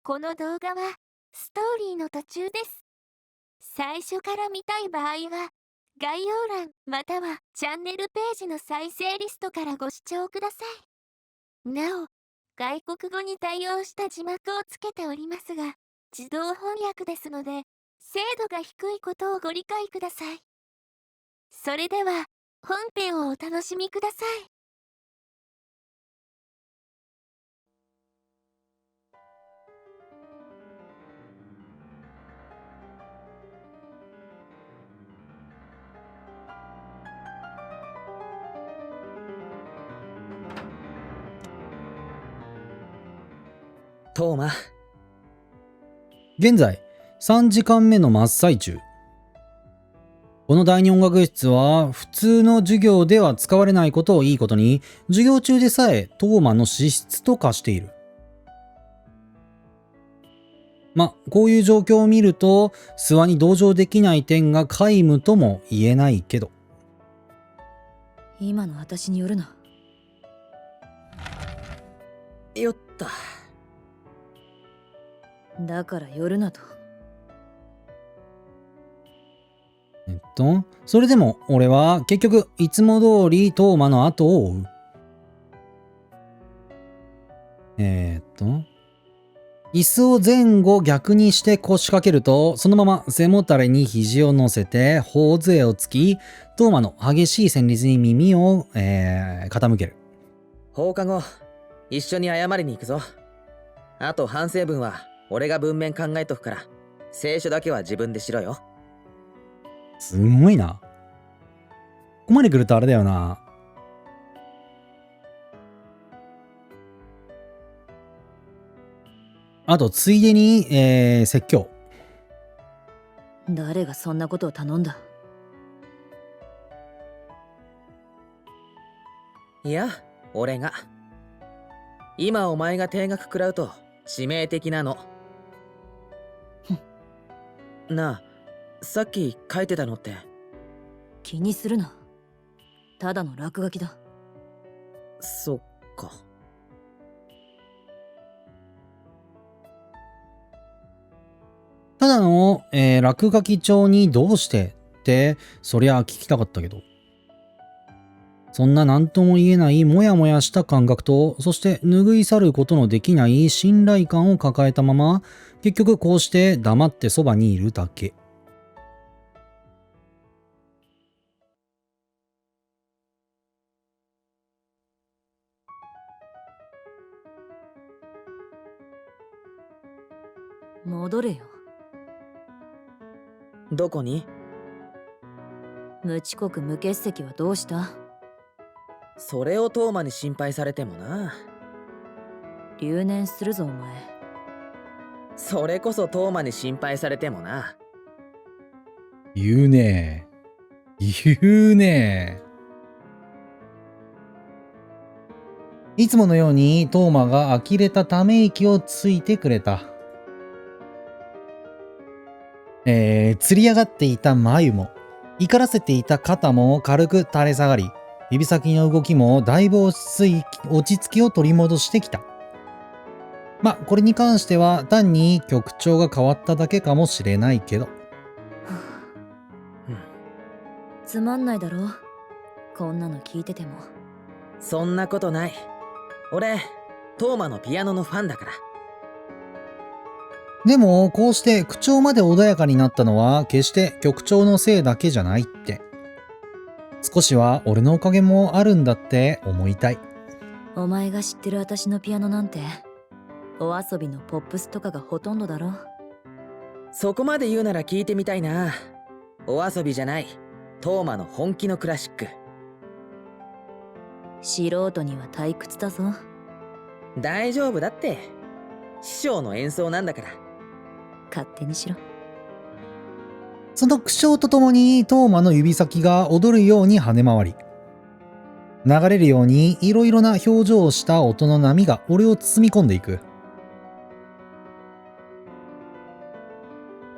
この動画はストーリーの途中です。最初から見たい場合は概要欄またはチャンネルページの再生リストからご視聴ください。なお、外国語に対応した字幕をつけておりますが、自動翻訳ですので、精度が低いことをご理解ください。それでは、本編をお楽しみください。トーマ、現在、3時間目の真っ最中。この第二音楽室は、普通の授業では使われないことをいいことに、授業中でさえトーマの資質と化している。こういう状況を見ると、諏訪に同情できない点が皆無とも言えないけど。今の私によるな。よった。だからよるなと。それでも俺は結局いつも通りトーマの後を追う。椅子を前後逆にして腰掛けると、そのまま背もたれに肘を乗せて頬杖をつき、トーマの激しい旋律に耳を、傾ける。放課後、一緒に謝りに行くぞ。あと反省文は俺が文面考えとくから、聖書だけは自分でしろよ。すんごいな。ここまで来るとあれだよな。あと、ついでに、説教。誰がそんなことを頼んだ？いや、俺が。今お前が定額食らうと致命的なの。なあ、さっき書いてたのって。気にするな。ただの落書きだ。そっか。ただの、落書き帳にどうしてって、そりゃ聞きたかったけど。そんな何とも言えないモヤモヤした感覚と、そして拭い去ることのできない信頼感を抱えたまま、結局こうして黙ってそばにいるだけ。戻れよ。どこに？無遅刻無欠席はどうした？それをトーマに心配されてもな。留年するぞお前。それこそトーマに心配されてもな。言うねえ。言うねえ。いつものようにトーマが呆れたため息をついてくれた。吊り上がっていた眉も、怒らせていた肩も軽く垂れ下がり、指先の動きもだいぶ落ち着きを取り戻してきた。これに関しては単に曲調が変わっただけかもしれないけど。つまんないだろ、こんなの聞いてても。そんなことない。俺、トーマのピアノのファンだから。でも、こうして口調まで穏やかになったのは、決して曲調のせいだけじゃないって。少しは俺のおかげもあるんだって思いたい。お前が知ってる私のピアノなんて、お遊びのポップスとかがほとんどだろ。そこまで言うなら聞いてみたいな。お遊びじゃない、トーマの本気のクラシック。素人には退屈だぞ。大丈夫だって。師匠の演奏なんだから。勝手にしろ。その口調とともにトーマの指先が踊るように跳ね回り、流れるようにいろいろな表情をした音の波が俺を包み込んでいく。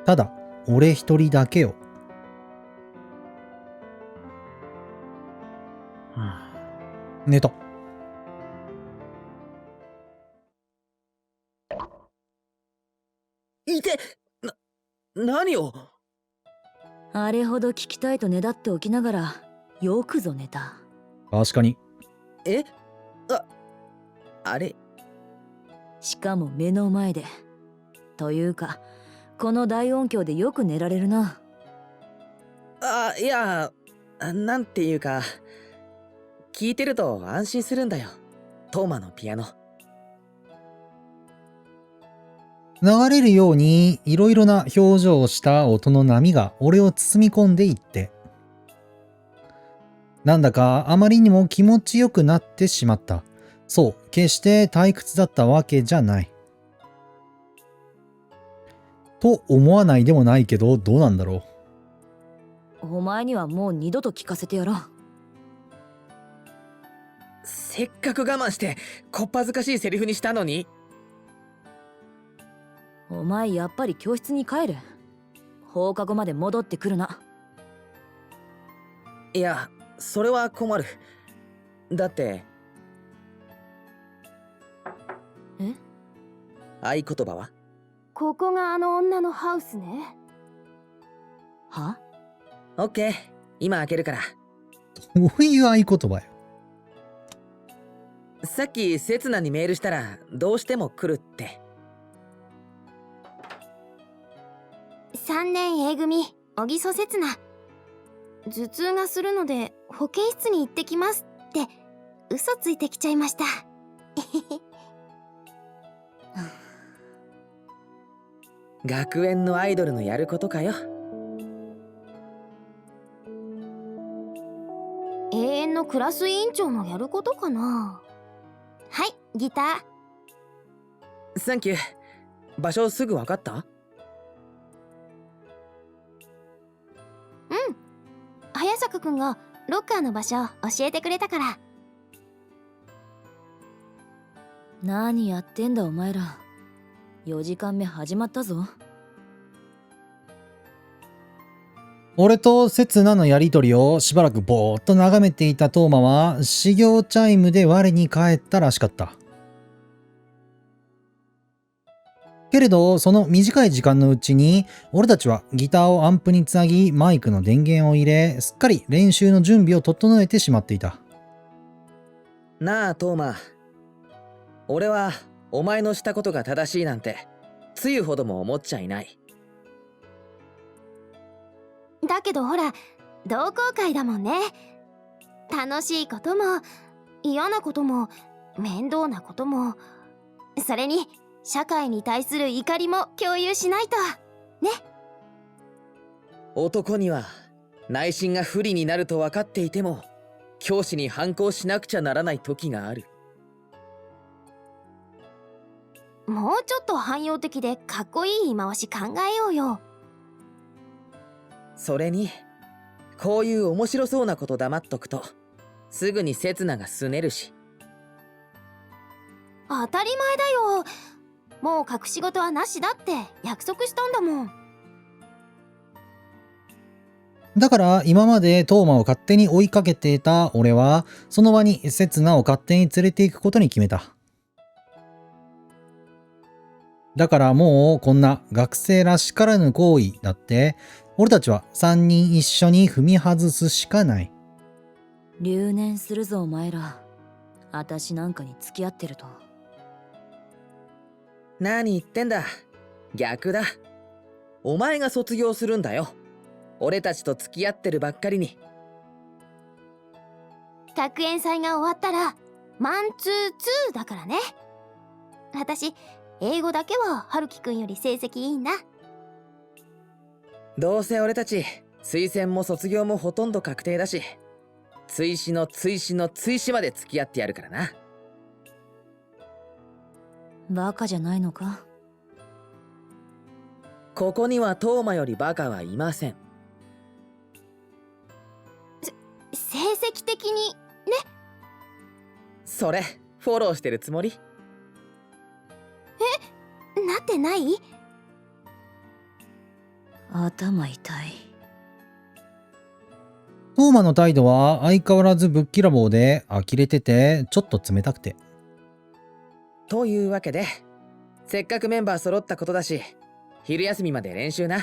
ただ、俺一人だけよ。寝た。いて、何を。あれほど聞きたいとねだっておきながらよくぞ寝た。確かに。え、あれ。しかも目の前で。というかこの大音響でよく寝られるな。いや、なんていうか、聞いてると安心するんだよ、トーマのピアノ。流れるようにいろいろな表情をした音の波が俺を包み込んでいって、なんだかあまりにも気持ちよくなってしまった。そう、決して退屈だったわけじゃない。と思わないでもないけど、どうなんだろお前にはもう二度と聞かせてやろう。せっかく我慢してこっぱずかしいセリフにしたのに。お前やっぱり教室に帰る。放課後まで戻ってくるな。いや、それは困る。だってえ？合言葉は？ここがあの女のハウスね。は？オッケー、今開けるから。う。どういう合言葉よ。さっきせつなにメールしたらどうしても来るって。3年 A 組小木曽刹那。頭痛がするので保健室に行ってきますって嘘ついてきちゃいました。学園のアイドルのやることかよ。永遠のクラス委員長のやることかな。はい、ギター。サンキュー。場所すぐ分かった？うん。早坂くんがロッカーの場所教えてくれたから。何やってんだお前ら。4時間目始まったぞ。俺と刹那のやりとりをしばらくぼーっと眺めていたトーマは始業チャイムで我に返ったらしかった。けれどその短い時間のうちに俺たちはギターをアンプにつなぎマイクの電源を入れ、すっかり練習の準備を整えてしまっていた。なあトーマ、俺はお前のしたことが正しいなんてつゆほども思っちゃいない。だけどほら、同好会だもんね。楽しいことも嫌なことも面倒なことも、それに社会に対する怒りも共有しないとね。男には内心が不利になると分かっていても教師に反抗しなくちゃならない時がある。もうちょっと汎用的でかっこいい言い回し考えようよ。それにこういう面白そうなこと黙っとくとすぐに刹那がすねるし。当たり前だよ。もう隠し事はなしだって約束したんだもん。だから今までトーマを勝手に追いかけていた俺はその場に刹那を勝手に連れて行くことに決めた。だからもうこんな学生らしからぬ行為だって俺たちは3人一緒に踏み外すしかない。留年するぞお前ら。私なんかに付き合ってると。何言ってんだ、逆だ。お前が卒業するんだよ、俺たちと付き合ってるばっかりに。学園祭が終わったらマンツーツーだからね。私英語だけは春樹くんより成績いいんだ。どうせ俺たち推薦も卒業もほとんど確定だし、追試の追試の追試まで付き合ってやるからな。バカじゃないのか。ここにはトーマよりバカはいません。成績的にね。それフォローしてるつもり？なってない？頭痛い。トーマの態度は相変わらずぶっきらぼうで呆れててちょっと冷たくて。というわけでせっかくメンバー揃ったことだし昼休みまで練習な。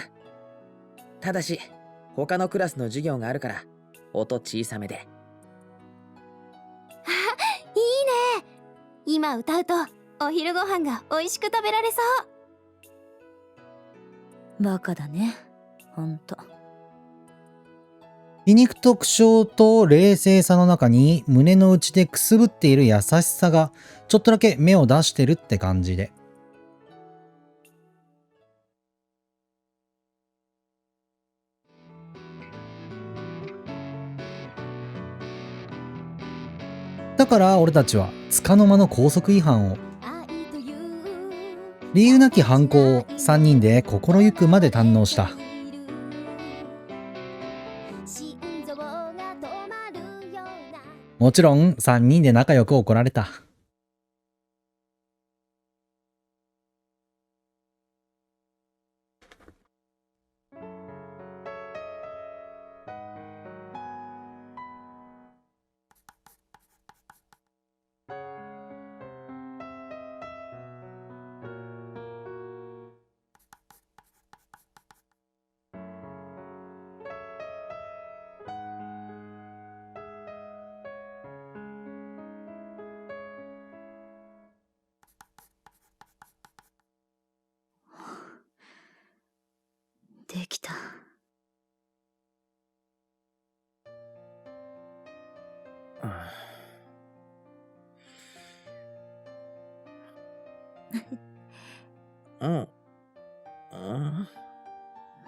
ただし他のクラスの授業があるから音小さめで。いいね。今歌うとお昼ご飯が美味しく食べられそう。バカだね、ほんと。皮肉と苦笑と冷静さの中に胸の内でくすぶっている優しさがちょっとだけ芽を出してるって感じで。だから俺たちは束の間の校則違反を、理由なき反抗を3人で心ゆくまで堪能した。もちろん3人で仲良く怒られた。できた。うん。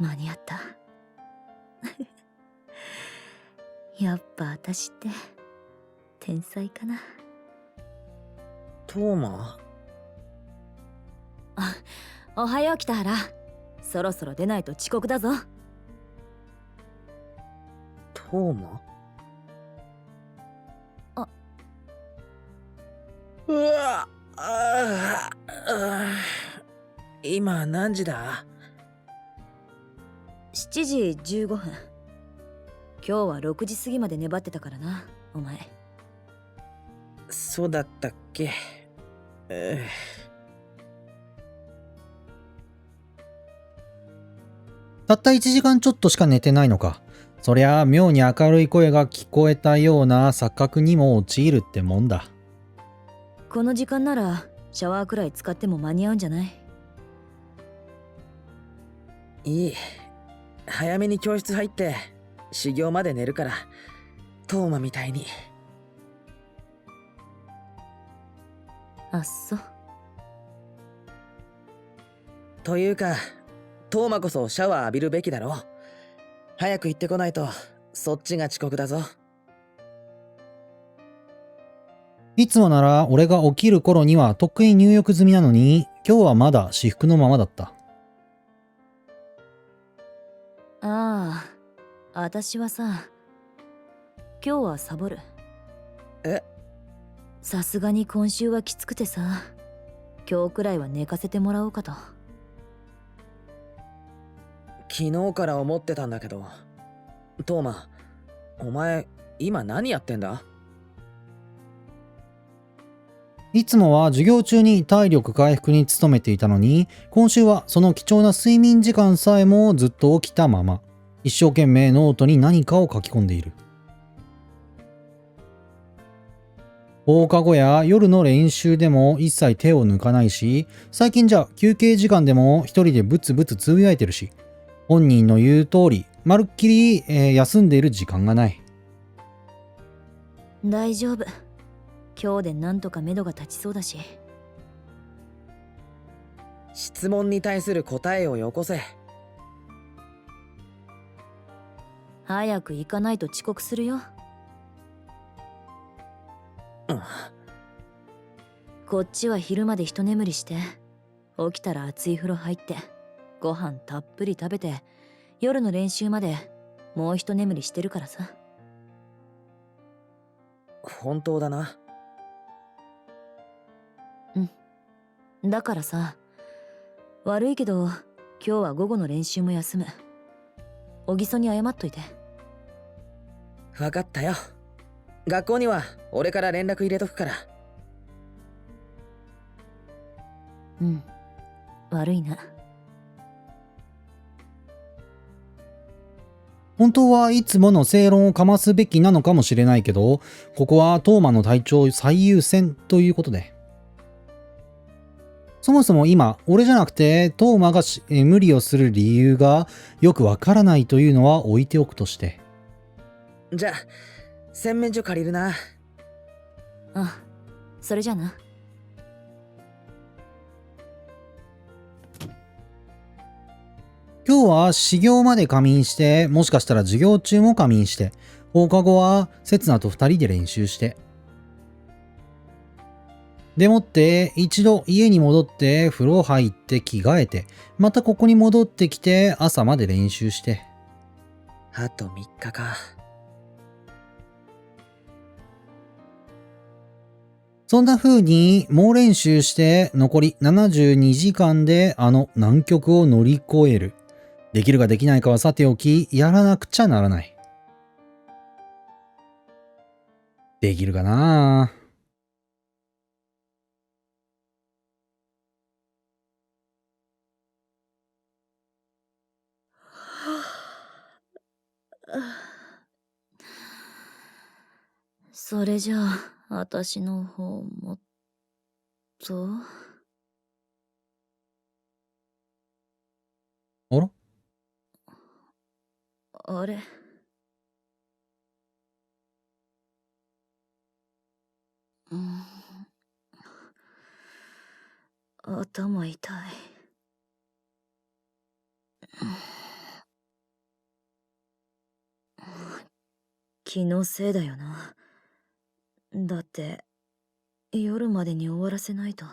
間に合った。やっぱ私って天才かな。トーマ？おはよう北原。そろそろ出ないと遅刻だぞ。トーマ？うわ今何時だ？7時15分。今日は6時過ぎまで粘ってたからな、お前。そうだったっけ。たった1時間ちょっとしか寝てないのか。そりゃあ妙に明るい声が聞こえたような錯覚にも陥るってもんだ。この時間ならシャワーくらい使っても間に合うんじゃない？いい。早めに教室入って始業まで寝るから、トーマみたいに。あっそ。というかトーマこそシャワー浴びるべきだろ。早く行ってこないとそっちが遅刻だぞ。いつもなら俺が起きる頃にはとっくに入浴済みなのに、今日はまだ私服のままだった。ああ、私はさ、今日はサボる。さすがに今週はきつくてさ、今日くらいは寝かせてもらおうかと。昨日から思ってたんだけど、トーマ、お前今何やってんだ？いつもは授業中に体力回復に努めていたのに、今週はその貴重な睡眠時間さえもずっと起きたまま、一生懸命ノートに何かを書き込んでいる。放課後や夜の練習でも一切手を抜かないし、最近じゃ休憩時間でも一人でブツブツつぶやいてるし、本人の言う通り、まるっきり、休んでいる時間がない。大丈夫。今日でなんとか目処が立ちそうだし。質問に対する答えをよこせ。早く行かないと遅刻するよ。こっちは昼まで一眠りして、起きたら熱い風呂入ってご飯たっぷり食べて、夜の練習までもう一眠りしてるからさ。本当だな。だからさ、悪いけど今日は午後の練習も休む。小木曽に謝っといて。分かったよ。学校には俺から連絡入れとくから。悪いな。本当はいつもの正論をかますべきなのかもしれないけど、ここはトーマの体調最優先ということで。そもそも今、俺じゃなくてトーマが無理をする理由がよくわからないというのは置いておくとして。じゃあ洗面所借りるな。あ、それじゃな。今日は始業まで仮眠して、もしかしたら授業中も仮眠して、放課後は刹那と2人で練習して。でもって一度家に戻って風呂入って着替えて、またここに戻ってきて朝まで練習して。あと3日か。そんな風に猛練習して残り72時間であの難局を乗り越える。できるかできないかはさておき、やらなくちゃならない。できるかなぁ。それじゃあ、私の方もと。あら？あれ？頭痛い。気のせいだよな。だって夜までに終わらせないと。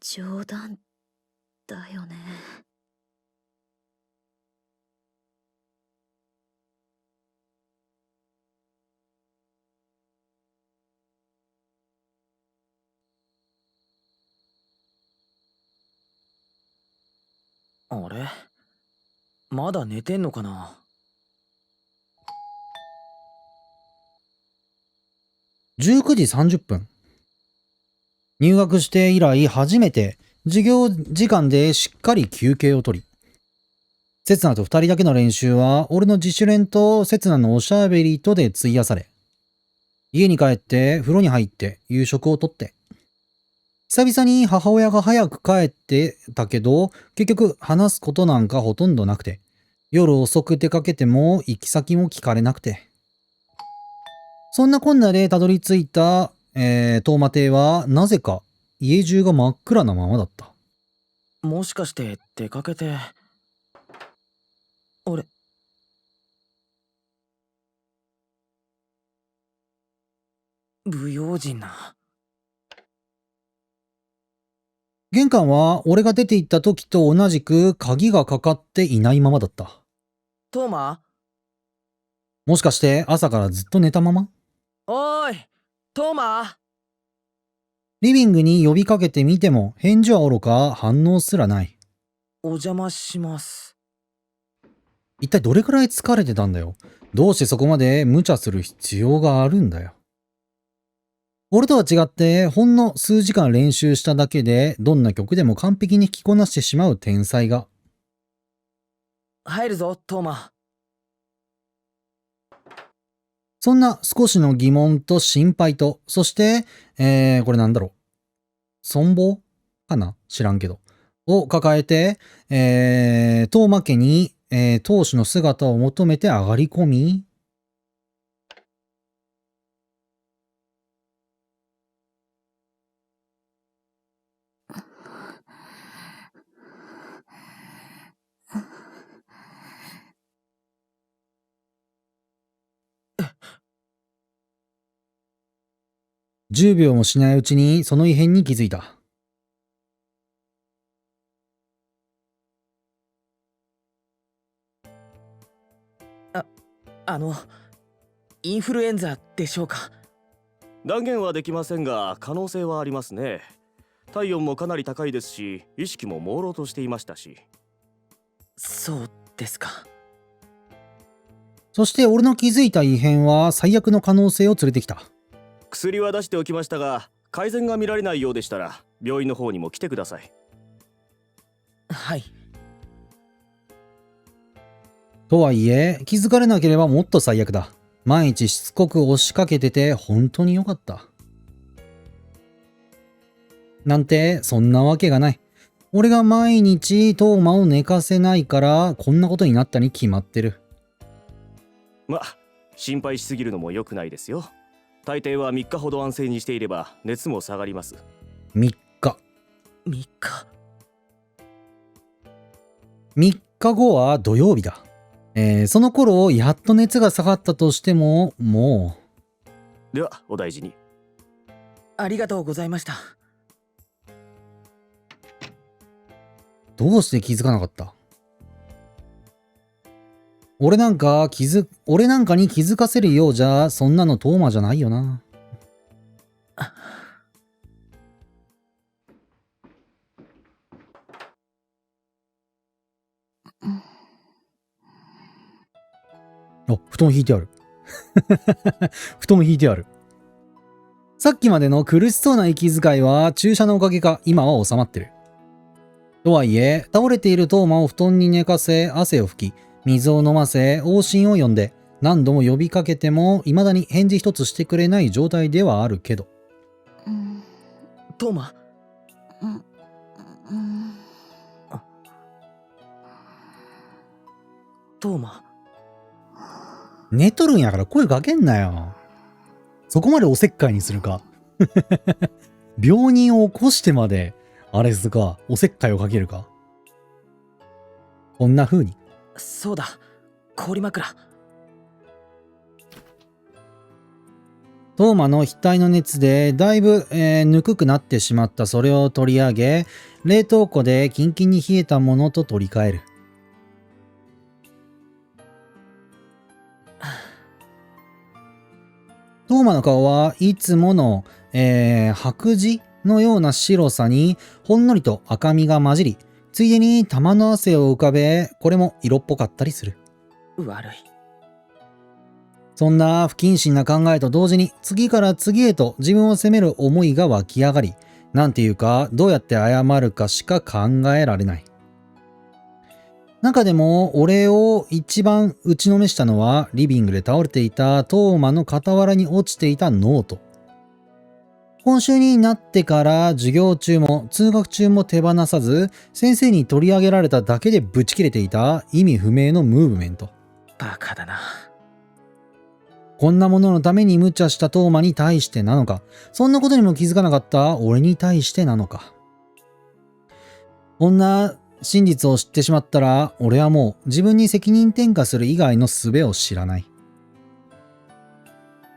冗談だよね。あれ、まだ寝てんのかな。19時30分。入学して以来初めて授業時間でしっかり休憩を取り、刹那と2人だけの練習は俺の自主練と刹那のおしゃべりとで費やされ、家に帰って風呂に入って夕食をとって、久々に母親が早く帰ってたけど、結局話すことなんかほとんどなくて、夜遅く出かけても行き先も聞かれなくて。そんなこんなでたどり着いた、当麻邸はなぜか家中が真っ暗なままだった。もしかして出かけて。あれ、不用心な。玄関は俺が出て行った時と同じく鍵がかかっていないままだった。トーマ？もしかして朝からずっと寝たまま？おーい、トーマ？リビングに呼びかけてみても返事はおろか反応すらない。お邪魔します。一体どれくらい疲れてたんだよ。どうしてそこまで無茶する必要があるんだよ。俺とは違ってほんの数時間練習しただけでどんな曲でも完璧に着こなしてしまう天才が。入るぞ、トーマ。そんな少しの疑問と心配と、そして、これなんだろう。存亡かな知らんけど。を抱えて、当麻家に、当主の姿を求めて上がり込み、10秒もしないうちにその異変に気づいた。インフルエンザでしょうか。断言はできませんが可能性はありますね。体温もかなり高いですし、意識も朦朧としていましたし。そうですか。そして俺の気づいた異変は最悪の可能性を連れてきた。薬は出しておきましたが、改善が見られないようでしたら病院の方にも来てください。はい。とはいえ、気づかれなければもっと最悪だ。毎日しつこく押しかけてて本当に良かった。なんて、そんなわけがない。俺が毎日トーマを寝かせないから、こんなことになったに決まってる。ま、心配しすぎるのも良くないですよ。大抵は3日ほど安静にしていれば熱も下がります。3日。3日。3日後は土曜日だ。その頃、やっと熱が下がったとしても、もう。では、お大事に。ありがとうございました。どうして気づかなかった？俺なんかに気づかせるようじゃ、そんなのトーマじゃないよな。あ、布団引いてある。布団引いてある。さっきまでの苦しそうな息遣いは注射のおかげか今は収まってる。とはいえ、倒れているトーマを布団に寝かせ、汗を拭き、水を飲ませ、往診を呼んで、何度も呼びかけても、未だに返事一つしてくれない状態ではあるけど。トーマ。トーマ。寝とるんやから声かけんなよ。そこまでおせっかいにするか。病人を起こしてまで、あれすか、おせっかいをかけるか。こんな風に。そうだ、氷枕。トーマの額の熱でだいぶ、ぬくくなってしまったそれを取り上げ、冷凍庫でキンキンに冷えたものと取り替える。トーマの顔はいつもの、白磁のような白さにほんのりと赤みが混じり、ついでに玉の汗を浮かべ、これも色っぽかったりする。悪い。そんな不謹慎な考えと同時に次から次へと自分を責める思いが湧き上がり、なんていうかどうやって謝るかしか考えられない。中でも俺を一番打ちのめしたのはリビングで倒れていたトーマの傍らに落ちていたノート。今週になってから授業中も通学中も手放さず先生に取り上げられただけでブチ切れていた意味不明のムーブメント。バカだな。こんなもののために無茶したトーマに対してなのか、そんなことにも気づかなかった俺に対してなのか。こんな真実を知ってしまったら、俺はもう自分に責任転嫁する以外の術を知らない。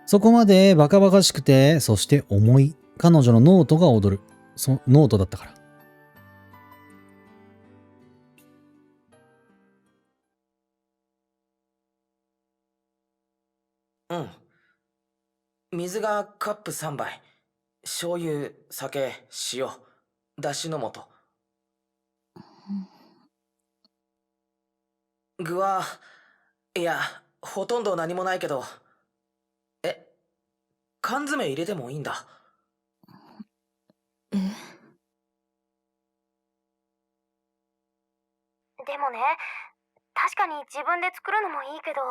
そこまでバカバカしくて、そして重い彼女のノートが踊る。ノートだったから。水がカップ3杯。醤油、酒、塩、だしの素。具は、いや、ほとんど何もないけど。缶詰入れてもいいんだ。でもね、確かに自分で作るのもいいけど、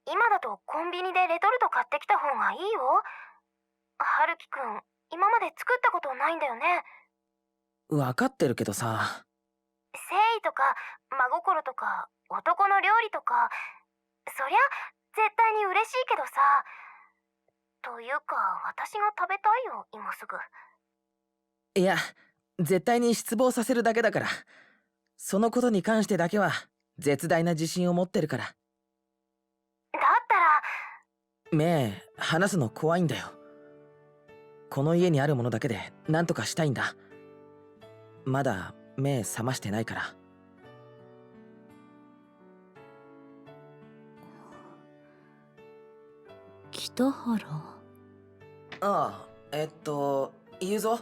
今だとコンビニでレトルト買ってきた方がいいよ。春樹くん、今まで作ったことないんだよね。わかってるけどさ。誠意とか真心とか男の料理とか、そりゃ絶対に嬉しいけどさ。というか私が食べたいよ、今すぐ。いや、絶対に失望させるだけだから。そのことに関してだけは絶大な自信を持ってるから。だったら目離すの怖いんだよ。この家にあるものだけで何とかしたいんだ。まだ目覚ましてないから。北原。ああ、言うぞ。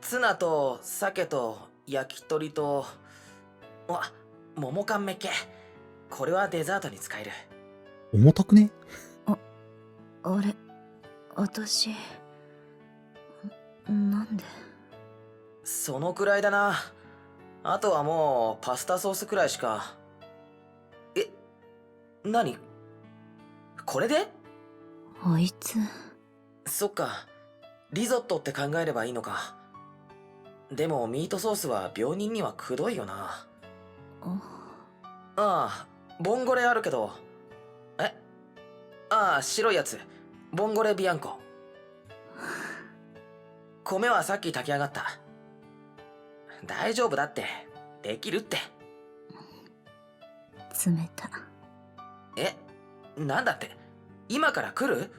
ツナと鮭と焼き鳥と、桃缶めっけ。これはデザートに使える。重たくね？あれ、私なんで？そのくらいだな。あとはもうパスタソースくらいしか。何これで？あいつ。そっか。リゾットって考えればいいのか。でもミートソースは病人にはくどいよな。ああ、ボンゴレあるけど。白いやつ。ボンゴレビアンコ。米はさっき炊き上がった。大丈夫だって。できるって。冷た。なんだって。今から来る？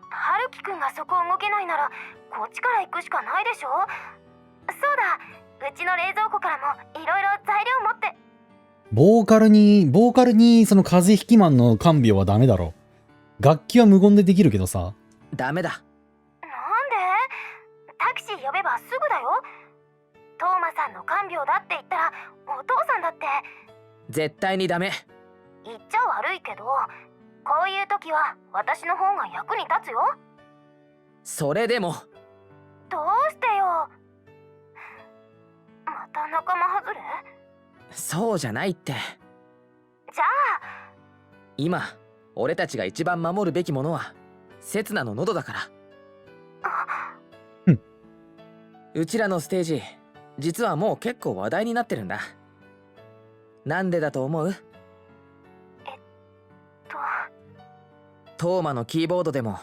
春樹くんがそこ動けないならこっちから行くしかないでしょ。そうだ、うちの冷蔵庫からもいろいろ材料持って。ボーカルにその風邪ひきマンの看病はダメだろ。楽器は無言でできるけどさ。ダメだ。なんで？タクシー呼べばすぐだよ。トーマさんの看病だって言ったらお父さんだって。絶対にダメ。言っちゃ悪いけど、こういう時は私の方が役に立つよ。それでも。どうしてよ。また仲間外れ？そうじゃないって。じゃあ今俺たちが一番守るべきものはセツナの喉だから。うちらのステージ実はもう結構話題になってるんだ。なんでだと思う？トーマのキーボードでも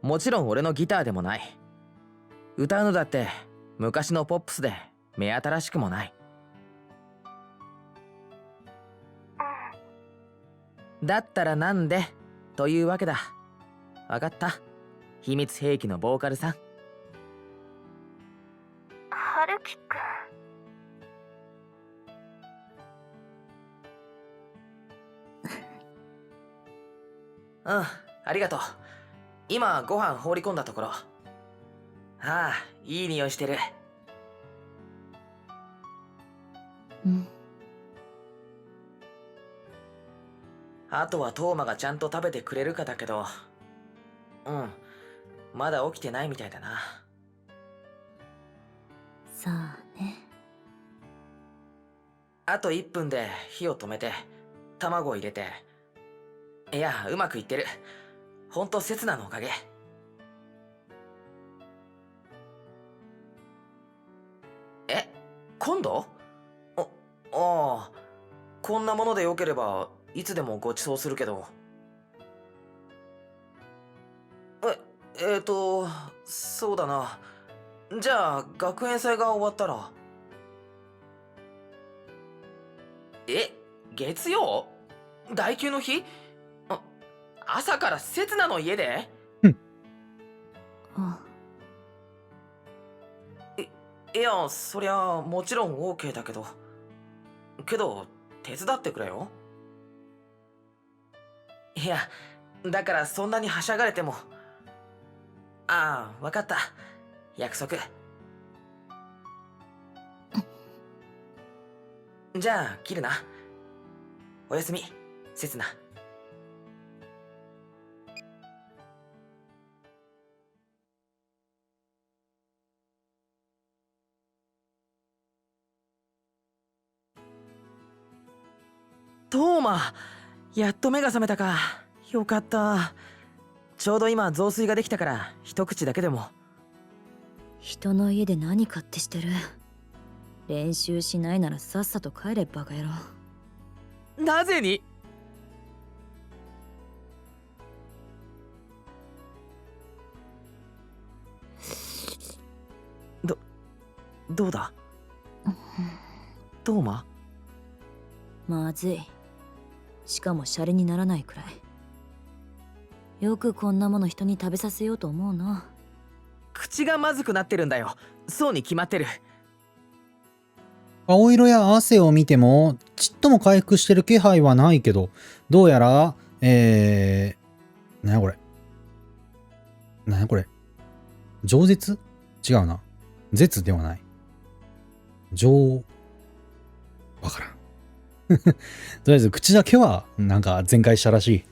もちろん俺のギターでもない。歌うのだって昔のポップスで目新しくもない。だったらなんでというわけだ。わかった。秘密兵器のボーカルさん。春樹くん。ありがとう。今ご飯放り込んだところ。いい匂いしてる。あとはトーマがちゃんと食べてくれるかだけど、まだ起きてないみたいだな。さあね。あと1分で火を止めて卵を入れて。いや、うまくいってる。ほんとセツナのおかげ。今度？こんなものでよければいつでもご馳走するけど。そうだな。じゃあ学園祭が終わったら。月曜？代休の日？朝からセツナの家で？いや、そりゃもちろん OK だけど。けど手伝ってくれよ。いや、だからそんなにはしゃがれても。わかった。約束。じゃあ切るな。おやすみ、セツナ。トーマ、やっと目が覚めたか。よかった。ちょうど今雑炊ができたから一口だけでも。人の家で何かってしてる。練習しないならさっさと帰れバカ野郎。なぜに？どうだ？トーマ？まずい。しかもシャレにならないくらい。よくこんなもの人に食べさせようと思うな。口がまずくなってるんだよ。そうに決まってる。顔色や汗を見てもちっとも回復してる気配はないけど、どうやらなんやこれ、饒舌？違うな。舌ではない。わからん。とりあえず口だけはなんか全開したらしい。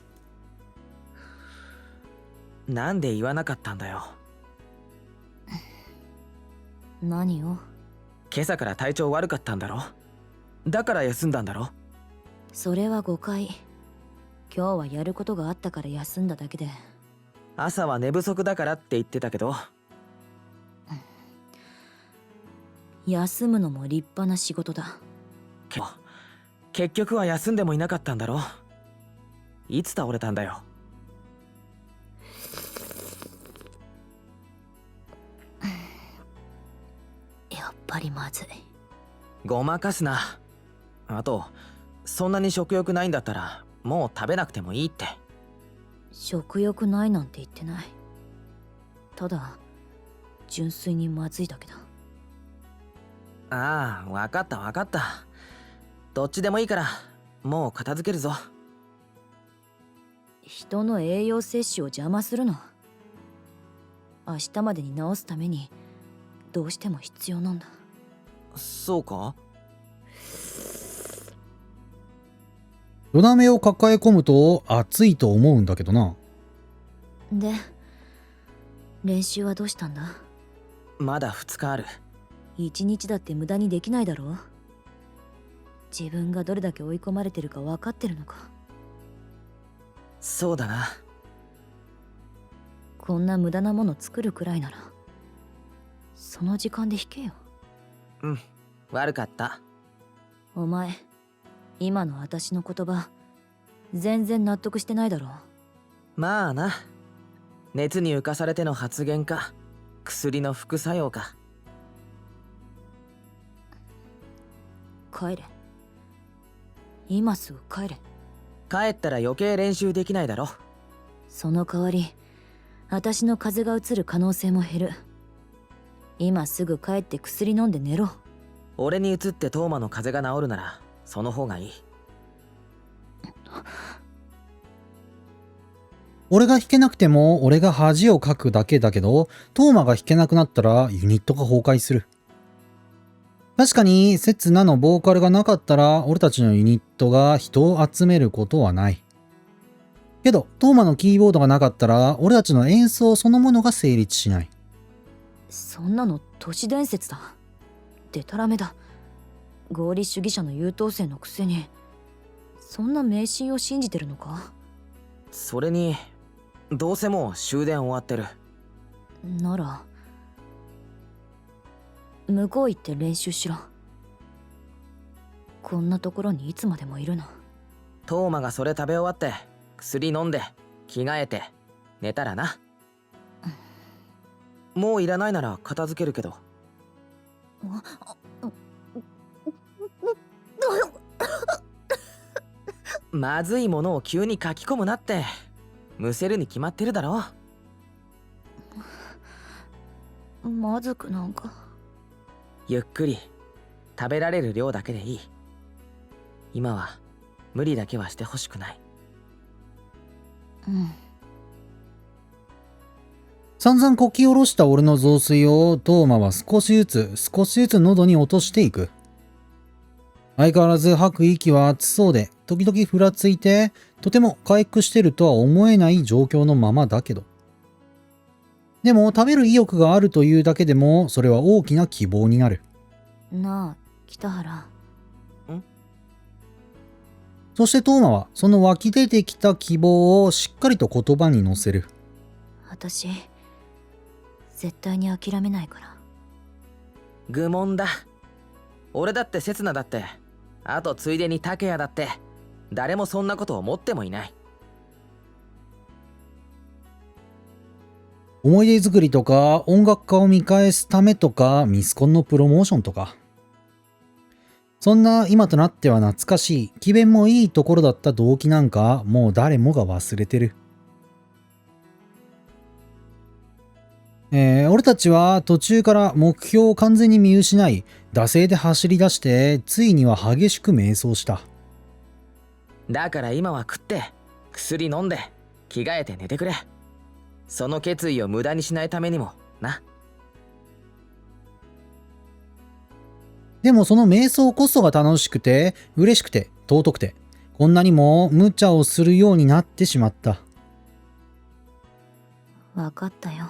なんで言わなかったんだよ。何を？今朝から体調悪かったんだろ。だから休んだんだろ。それは誤解。今日はやることがあったから休んだだけで。朝は寝不足だからって言ってたけど。休むのも立派な仕事だ。けど結局は休んでもいなかったんだろ。いつ倒れたんだよ。やっぱりまずい。ごまかすな。あと、そんなに食欲ないんだったらもう食べなくてもいいって。食欲ないなんて言ってない。ただ純粋にまずいだけだ。ああ、わかったわかった。どっちでもいいからもう片付けるぞ。人の栄養摂取を邪魔するの。明日までに治すためにどうしても必要なんだ。そうか？よだめを抱え込むと暑いと思うんだけどな。で、練習はどうしたんだ？まだ2日ある。一日だって無駄にできないだろう。自分がどれだけ追い込まれてるか分かってるのか。そうだな。こんな無駄なもの作るくらいならその時間で弾けよ。うん、悪かった。お前、今の私の言葉全然納得してないだろ。まあな。熱に浮かされての発言か、薬の副作用か。帰れ。今すぐ帰れ。帰ったら余計練習できないだろ。その代わり私の風邪がうつる可能性も減る。今すぐ帰って薬飲んで寝ろ。俺に移ってトーマの風邪が治るならその方がいい。俺が弾けなくても俺が恥をかくだけだけど、トーマが弾けなくなったらユニットが崩壊する。確かに、セツナのボーカルがなかったら俺たちのユニットが人を集めることはない。けど、トーマのキーボードがなかったら俺たちの演奏そのものが成立しない。そんなの都市伝説だ。デタラメだ。合理主義者の優等生のくせにそんな迷信を信じてるのか？それに、どうせもう終電終わってる。なら向こう行って練習しろ。こんなところにいつまでもいるな。トーマがそれ食べ終わって薬飲んで着替えて寝たらな。もういらないなら片付けるけど。まずいものを急に書き込むなって。むせるに決まってるだろ。まずくなんか。ゆっくり食べられる量だけでいい。今は無理だけはしてほしくない。うん。散々こき下ろした俺の雑炊をトーマは少しずつ喉に落としていく。相変わらず吐く息は熱そうで、時々ふらついて、とても回復してるとは思えない状況のままだけど。でも食べる意欲があるというだけでも、それは大きな希望になる。なあ、北原。そしてトーマは、その湧き出てきた希望をしっかりと言葉に乗せる。私、絶対に諦めないから。愚問だ。俺だって刹那だって、あとついでに竹谷だって、誰もそんなこと思ってもいない。思い出作りとか音楽家を見返すためとかミスコンのプロモーションとか、そんな今となっては懐かしい気弁もいいところだった動機なんかもう誰もが忘れてる。俺たちは途中から目標を完全に見失い、惰性で走り出してついには激しく迷走した。だから今は食って薬飲んで着替えて寝てくれ。その決意を無駄にしないためにもな。でもその瞑想こそが楽しくて嬉しくて尊くて、こんなにも無茶をするようになってしまった。わかったよ。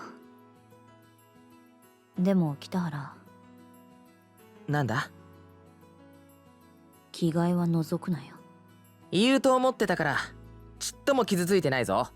でも北原、なんだ？着替えは覗くなよ。言うと思ってたから、ちっとも傷ついてないぞ。